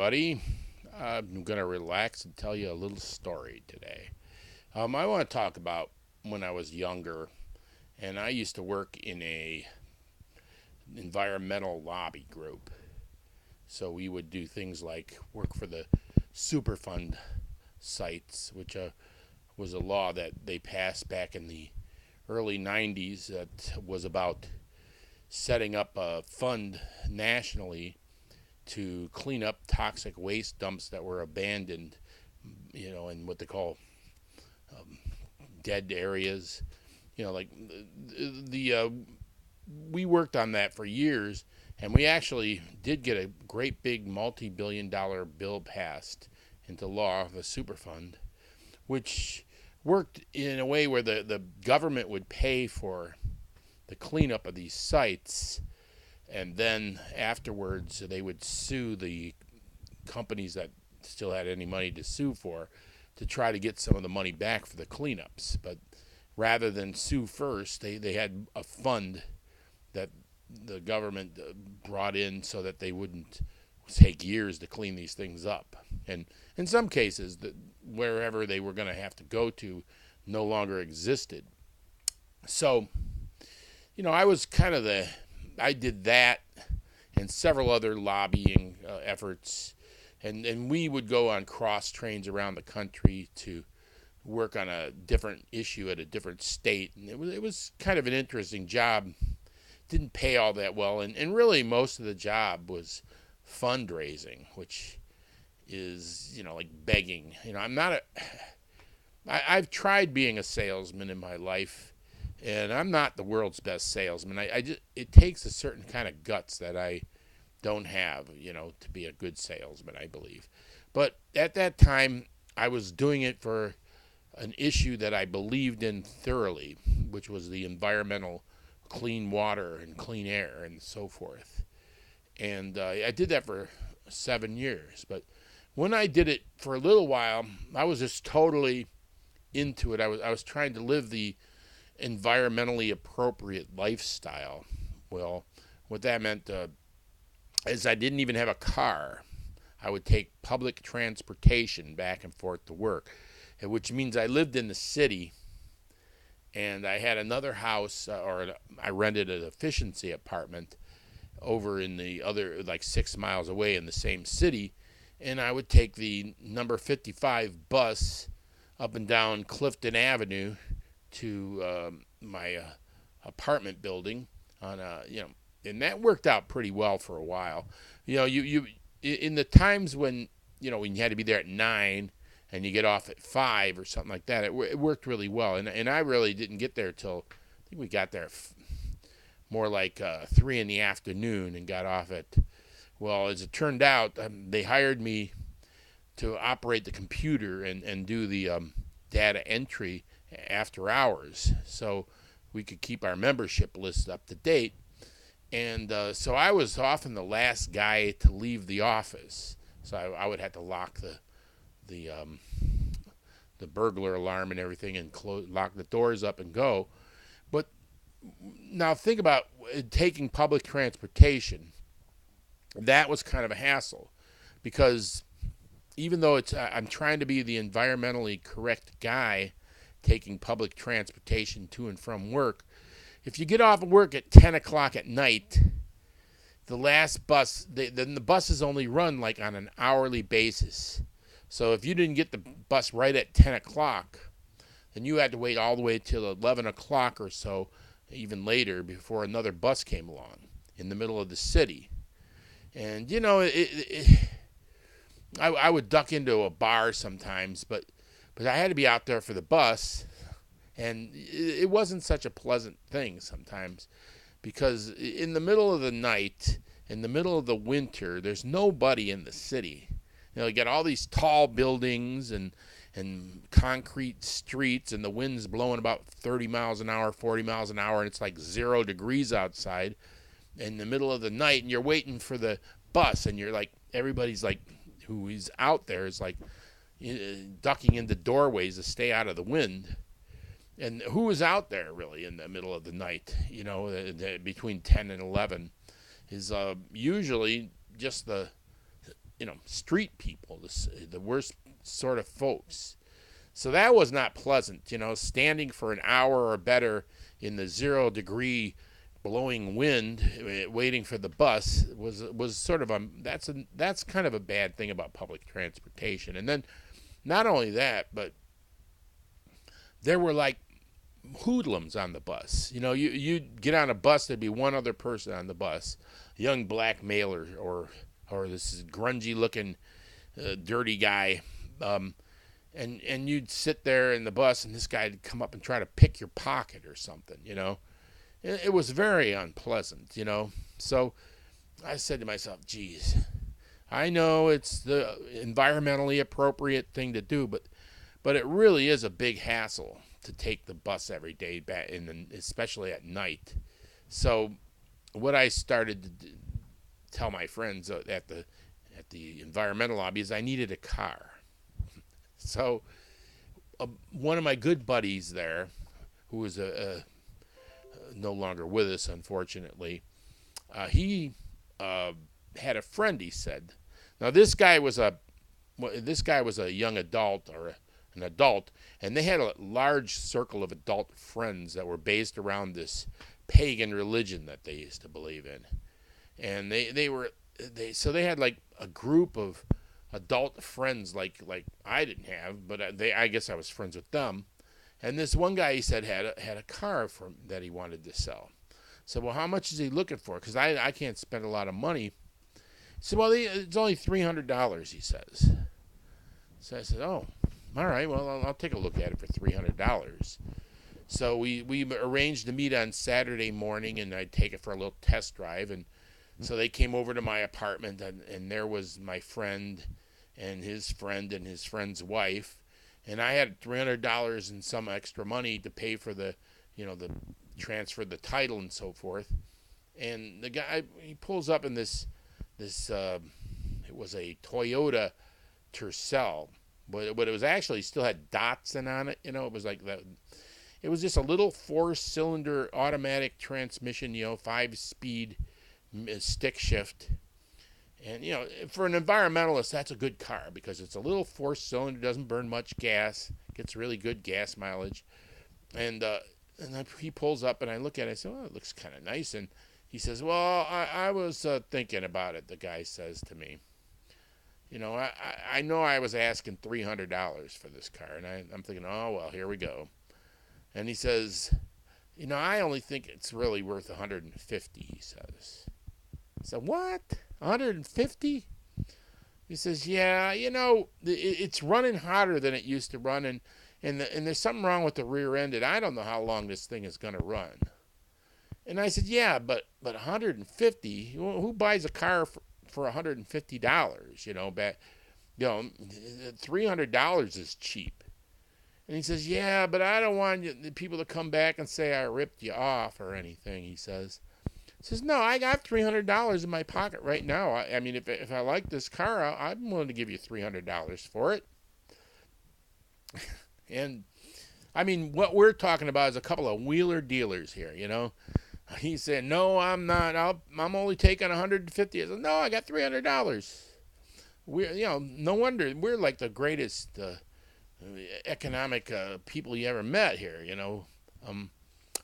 everybody. I'm going to relax and tell you a little story today. I want to talk about when I was younger, and I used to work in a environmental lobby group. So we would do things like work for the Superfund sites, which was a law that they passed back in the early 90s that was about setting up a fund nationally to clean up toxic waste dumps that were abandoned, in what they call dead areas. Like the we worked on that for years, and we actually did get a great big multi-billion-dollar bill passed into law, the Superfund, which worked in a way where the government would pay for the cleanup of these sites, and then afterwards they would sue the companies that still had any money to sue for to try to get some of the money back for the cleanups. But rather than sue first, they had a fund that the government brought in so that they wouldn't take years to clean these things up. And in some cases, wherever they were going to have to go to no longer existed. So, I was kind of I did that and several other lobbying efforts. And we would go on cross trains around the country to work on a different issue at a different state. And it was kind of an interesting job. Didn't pay all that well. And really, most of the job was fundraising, which is, like begging. I'm not I've tried being a salesman in my life, and I'm not the world's best salesman. I just, it takes a certain kind of guts that I don't have, to be a good salesman, I believe. But at that time, I was doing it for an issue that I believed in thoroughly, which was the environmental clean water and clean air and so forth. And I did that for 7 years. But when I did it for a little while, I was just totally into it. I was trying to live the environmentally appropriate lifestyle. Well, what that meant is I didn't even have a car. I would take public transportation back and forth to work, which means I lived in the city, and I had another house, or I rented an efficiency apartment over in the other, like 6 miles away in the same city, and I would take the number 55 bus up and down Clifton Avenue to my apartment building and that worked out pretty well for a while. You in the times when when you had to be there at 9 and you get off at 5 or something like that, it worked really well. And I really didn't get there till I think we got there more like 3 in the afternoon and got off at, well, as it turned out, they hired me to operate the computer and do the data entry after hours, so we could keep our membership list up to date. And so I was often the last guy to leave the office, so I would have to lock the the burglar alarm and everything, and lock the doors up and go. But now think about taking public transportation. That was kind of a hassle, because even though I'm trying to be the environmentally correct guy taking public transportation to and from work, if you get off of work at 10 o'clock at night, the last bus, then the buses only run like on an hourly basis. So if you didn't get the bus right at 10 o'clock, then you had to wait all the way till 11 o'clock or so, even later, before another bus came along in the middle of the city. And, I would duck into a bar sometimes, but I had to be out there for the bus, and it wasn't such a pleasant thing sometimes, because in the middle of the night, in the middle of the winter, there's nobody in the city. You got all these tall buildings and concrete streets, and the wind's blowing about 30 miles an hour, 40 miles an hour, and it's like 0 degrees outside in the middle of the night, and you're waiting for the bus, and you're like, everybody's like, who is out there is like ducking into doorways to stay out of the wind. And who is out there really in the middle of the night, between 10 and 11, is usually just the street people, the worst sort of folks. So that was not pleasant, standing for an hour or better in the 0 degree blowing wind, waiting for the bus was sort of that's kind of a bad thing about public transportation. And then not only that, but there were like hoodlums on the bus. You'd get on a bus, there'd be one other person on the bus, a young black male or this grungy looking dirty guy, and you'd sit there in the bus, and this guy'd come up and try to pick your pocket or something. It was very unpleasant. So I said to myself, geez, I know it's the environmentally appropriate thing to do, but it really is a big hassle to take the bus every day, especially at night. So what I started to tell my friends at the environmental lobby is I needed a car. So one of my good buddies there, who was no longer with us, unfortunately, he had a friend. He said, now this guy was a young adult or an adult, and they had a large circle of adult friends that were based around this pagan religion that they used to believe in, and so they had like a group of adult friends like I didn't have, but I guess I was friends with them. And this one guy, he said, had a car that he wanted to sell. So, well, how much is he looking for? Because I can't spend a lot of money. He said, well, it's only $300, he says. So I said, oh, all right, well, I'll take a look at it for $300. So we arranged to meet on Saturday morning, and I'd take it for a little test drive. And so they came over to my apartment, and there was my friend and his friend's wife. And I had $300 and some extra money to pay for the transfer, the title, and so forth. And the guy, he pulls up in this it was a Toyota Tercel, but it was actually still had Datsun on it. It was like that. It was just a little 4-cylinder automatic transmission, 5-speed stick shift. And, for an environmentalist, that's a good car because it's a little 4-cylinder, doesn't burn much gas, gets really good gas mileage. And he pulls up, and I look at it, I say, well, it looks kind of nice. And he says, well, I was thinking about it, the guy says to me. I know I was asking $300 for this car, and I'm thinking, oh, well, here we go. And he says, I only think it's really worth $150, he says. I said, what? 150? He says, yeah, it's running hotter than it used to run, and there's something wrong with the rear end, and I don't know how long this thing is going to run. And I said, yeah, but 150, who buys a car for $150? $300 is cheap. And he says, yeah, but I don't want people to come back and say I ripped you off or anything, he says. He says, no, I got $300 in my pocket right now. I mean, if I like this car, I'm willing to give you $300 for it. And, I mean, what we're talking about is a couple of wheeler dealers here, He said, no, I'm not. I'm only taking $150. I said, no, I got $300. No wonder we're like the greatest economic people you ever met here,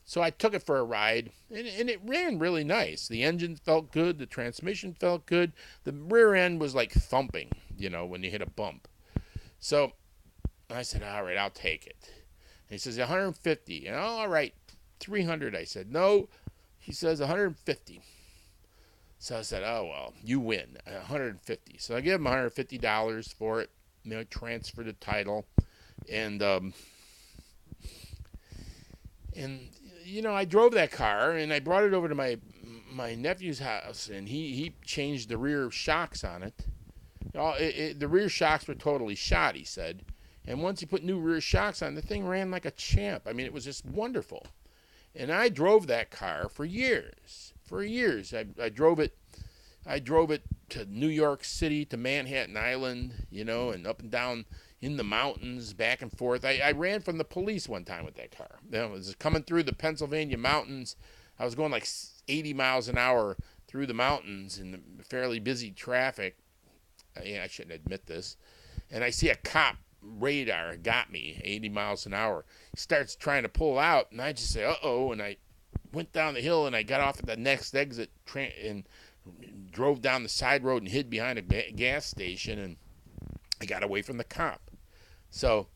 So I took it for a ride, and it ran really nice. The engine felt good. The transmission felt good. The rear end was like thumping, when you hit a bump. So I said, all right, I'll take it. And he says, 150. And all right, 300. I said, no. He says, 150. So I said, oh, well, you win, 150. So I give him $150 for it, transfer the title. And I drove that car, and I brought it over to my nephew's house, and he changed the rear shocks on it. The rear shocks were totally shot, he said. And once he put new rear shocks on, the thing ran like a champ. I mean, it was just wonderful. And I drove that car for years. For years, I drove it. I drove it to New York City, to Manhattan Island, and up and down in the mountains, back and forth. I ran from the police one time with that car. I was coming through the Pennsylvania mountains. I was going like 80 miles an hour through the mountains in the fairly busy traffic. I shouldn't admit this, and I see a cop radar got me 80 miles an hour. He starts trying to pull out, and I just say, uh-oh, and I went down the hill, and I got off at the next exit and drove down the side road and hid behind a gas station, and I got away from the cop. So,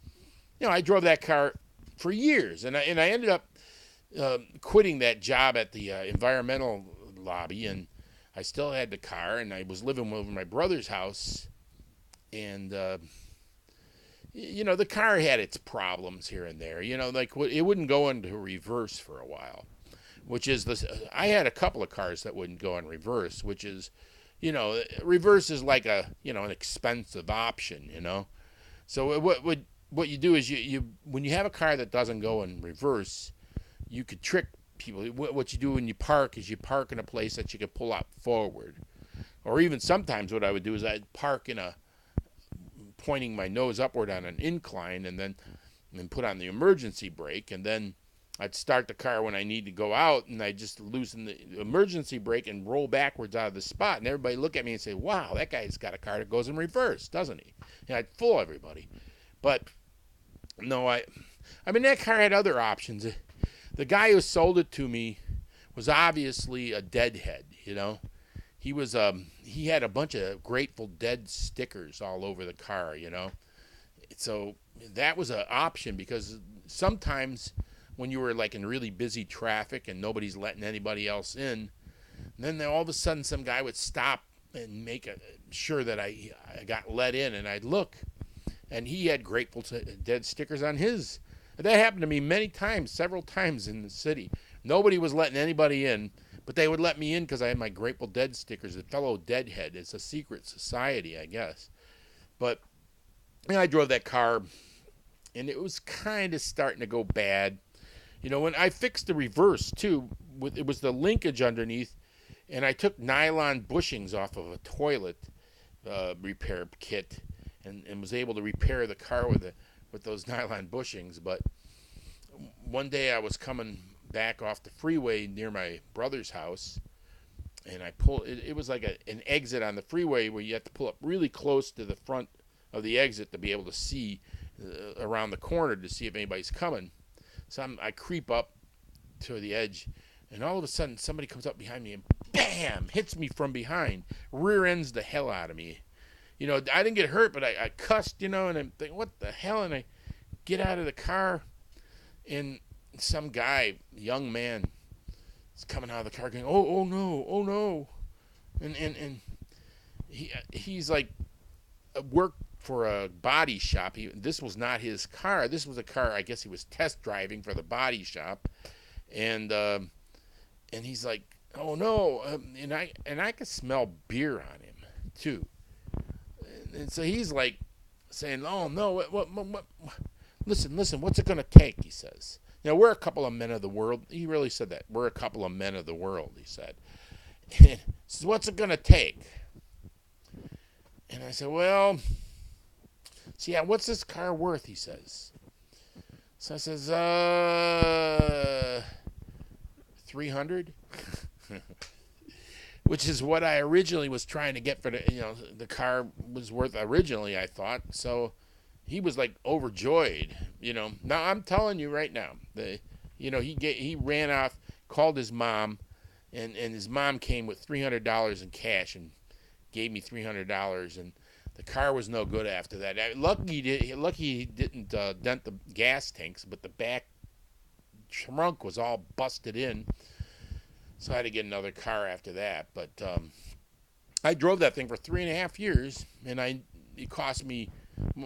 I drove that car for years, and I ended up quitting that job at the environmental lobby, and I still had the car, and I was living over my brother's house, and the car had its problems here and there. Like it wouldn't go into reverse for a while, which is I had a couple of cars that wouldn't go in reverse, which is, reverse is like an expensive option. So what you do is you when you have a car that doesn't go in reverse, you could trick people. What you do when you park is you park in a place that you can pull out forward, or even sometimes what I would do is I'd park pointing my nose upward on an incline, and then put on the emergency brake, and then I'd start the car when I need to go out, and I just loosen the emergency brake and roll backwards out of the spot, and everybody look at me and say, "Wow, that guy's got a car that goes in reverse, doesn't he?" And I'd fool everybody. But no, that car had other options. The guy who sold it to me was obviously a deadhead. He had a bunch of Grateful Dead stickers all over the car. So that was an option, because sometimes when you were like in really busy traffic and nobody's letting anybody else in, then all of a sudden some guy would stop and make sure that I got let in, and I'd look, and he had Grateful Dead stickers on his. That happened to me many times, several times in the city. Nobody was letting anybody in, but they would let me in because I had my Grateful Dead stickers. The fellow Deadhead. It's a secret society, I guess. But I drove that car, and it was kind of starting to go bad. When I fixed the reverse, too, it was the linkage underneath, and I took nylon bushings off of a toilet repair kit and was able to repair the car with those nylon bushings. But one day I was coming back off the freeway near my brother's house, and I pulled. It was like an exit on the freeway where you have to pull up really close to the front of the exit to be able to see around the corner to see if anybody's coming. So I creep up to the edge, and all of a sudden somebody comes up behind me and bam, hits me from behind, rear ends the hell out of me. I didn't get hurt, but I cussed, and I'm thinking, what the hell? And I get out of the car, and some guy, young man, is coming out of the car going, oh no. And he's like, worked for a body shop. This was not his car. This was a car, I guess he was test driving for the body shop. And he's like, oh no. And I could smell beer on him, too. And so he's like saying, "Oh no, what? Listen, what's it gonna take?" He says. We're a couple of men of the world. He really said that. We're a couple of men of the world. He said. He says, "What's it gonna take?" And I said, "Well, so yeah, what's this car worth?" He says. So I says, 300. Which is what I originally was trying to get for the car was worth originally, I thought. So he was like overjoyed, Now I'm telling you right now, he ran off, called his mom, and his mom came with $300 in cash and gave me $300, and the car was no good after that. Lucky he didn't dent the gas tanks, but the back trunk was all busted in. So I had to get another car after that. But I drove that thing for 3.5 years, and it cost me,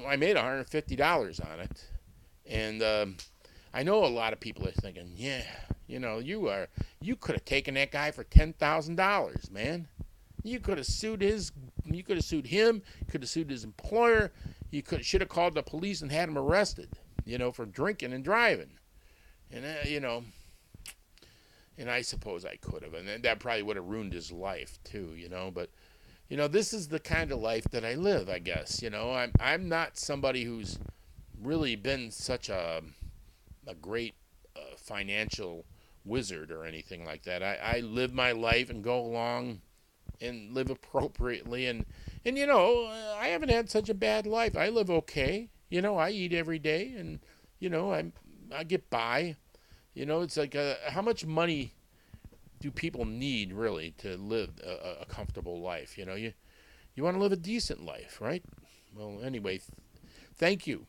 I made $150 on it. And I know a lot of people are thinking, yeah, you could have taken that guy for $10,000, man. You could have sued him, you could have sued his employer, should have called the police and had him arrested, for drinking and driving. And, and I suppose I could have, and that probably would have ruined his life too, But, this is the kind of life that I live, I guess. I'm not somebody who's really been such a great financial wizard or anything like that. I live my life and go along and live appropriately, and And I haven't had such a bad life. I live okay. I eat every day, and I get by. It's like how much money do people need really to live a comfortable life? You want to live a decent life, right? Well, anyway, thank you